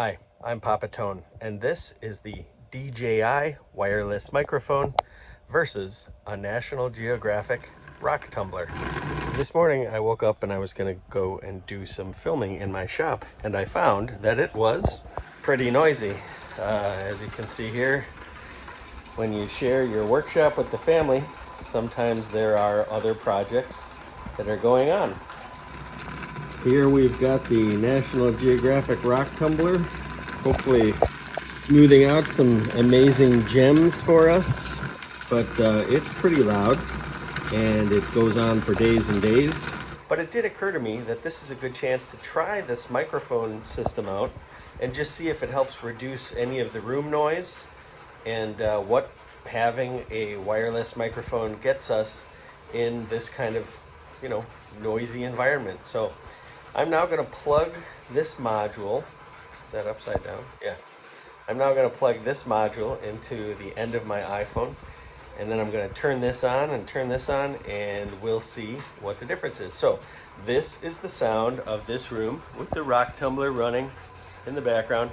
Hi, I'm Papa Tone, and this is the DJI Wireless Microphone versus a National Geographic Rock Tumbler. This morning I woke up and I was going to go and do some filming in my shop, and I found that it was pretty noisy. As you can see here, when you share your workshop with the family, sometimes there are other projects that are going on. Here we've got the National Geographic Rock Tumbler, hopefully smoothing out some amazing gems for us. But it's pretty loud and it goes on for days and days. But it did occur to me that this is a good chance to try this microphone system out and just see if it helps reduce any of the room noise and what having a wireless microphone gets us in this kind of, noisy environment. So I'm now going to plug this module. Is that upside down? Yeah. I'm now going to plug this module into the end of my iPhone, and then I'm going to turn this on and turn this on, and we'll see what the difference is. So this is the sound of this room with the rock tumbler running in the background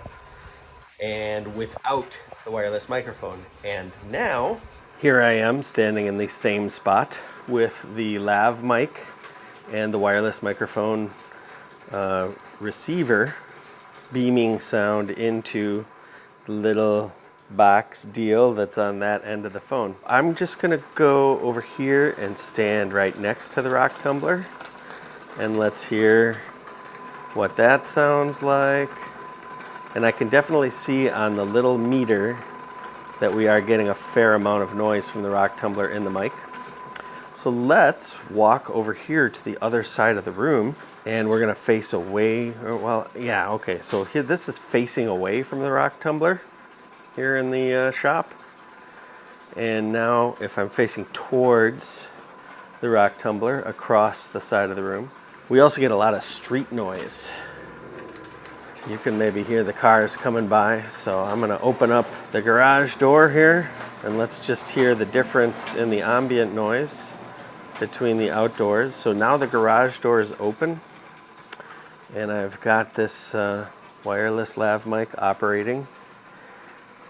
and without the wireless microphone. And now here I am standing in the same spot with the lav mic and the wireless microphone receiver beaming sound into the little box deal that's on that end of the phone. I'm just gonna go over here and stand right next to the rock tumbler, and let's hear what that sounds like. And I can definitely see on the little meter that we are getting a fair amount of noise from the rock tumbler in the mic. So let's walk over here to the other side of the room, and we're gonna face away. So here, this is facing away from the rock tumbler here in the shop. And now if I'm facing towards the rock tumbler across the side of the room, we also get a lot of street noise. You can maybe hear the cars coming by. So I'm gonna open up the garage door here, and let's just hear the difference in the ambient noise between the outdoors. So now the garage door is open, and I've got this wireless lav mic operating.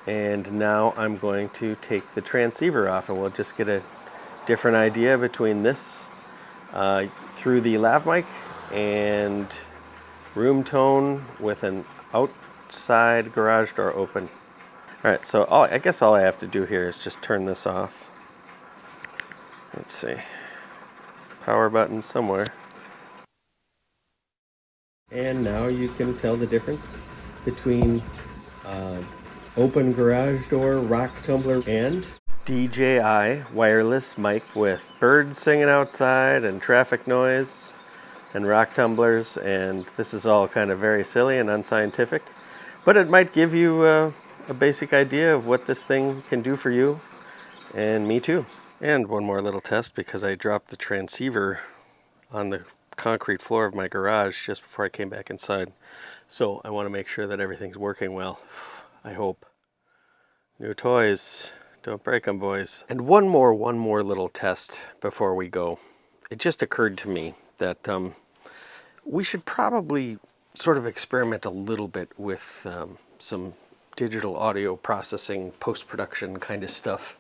And now I'm going to take the transceiver off, and we'll just get a different idea between this through the lav mic and room tone with an outside garage door open. All right, so I guess all I have to do here is just turn this off. Let's see. Power button somewhere. And now you can tell the difference between open garage door, rock tumbler, and DJI wireless mic with birds singing outside and traffic noise and rock tumblers. And this is all kind of very silly and unscientific, but it might give you a basic idea of what this thing can do for you and me too. And one more little test, because I dropped the transceiver on the concrete floor of my garage just before I came back inside. So I want to make sure that everything's working well. I hope. New toys. Don't break them, boys. And one more little test before we go. It just occurred to me that we should probably sort of experiment a little bit with some digital audio processing, post-production kind of stuff.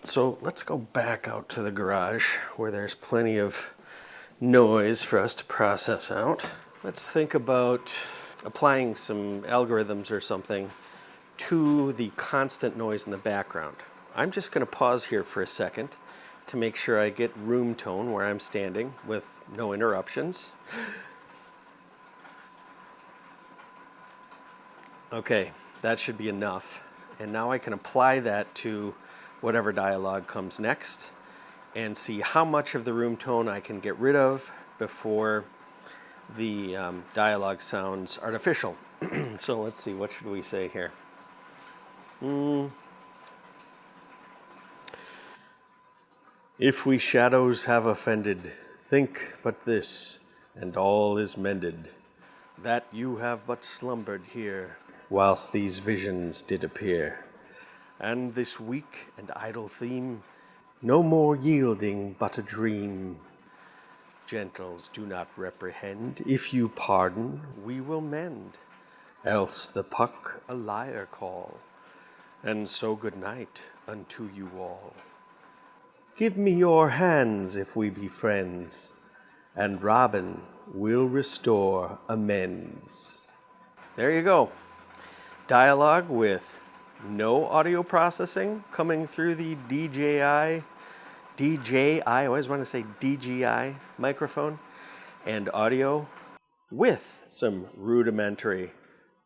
So let's go back out to the garage where there's plenty of noise for us to process out. Let's think about applying some algorithms or something to the constant noise in the background. I'm just going to pause here for a second to make sure I get room tone where I'm standing with no interruptions. Okay, that should be enough. And now I can apply that to whatever dialogue comes next and see how much of the room tone I can get rid of before the dialogue sounds artificial. So let's see, what should we say here? If we shadows have offended, think but this, and all is mended, that you have but slumbered here, whilst these visions did appear. And this weak and idle theme, no more yielding but a dream. Gentles, do not reprehend. If you pardon, we will mend. else the puck a liar call, and so good night unto you all. Give me your hands if we be friends, and Robin will restore amends. There you go. Dialogue with no audio processing coming through the DJI, I always want to say DJI microphone, and audio with some rudimentary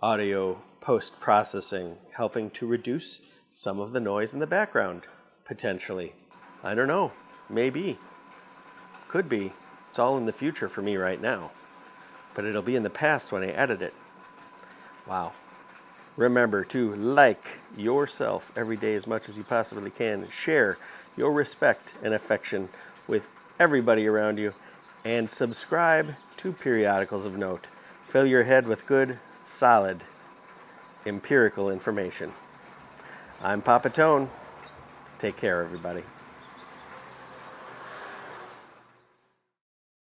audio post-processing, helping to reduce some of the noise in the background, potentially. I don't know. Maybe. Could be. It's all in the future for me right now. But it'll be in the past when I edit it. Wow. Remember to like yourself every day as much as you possibly can. Share your respect and affection with everybody around you. And subscribe to Periodicals of Note. Fill your head with good, solid, empirical information. I'm Papa Tone. Take care, everybody.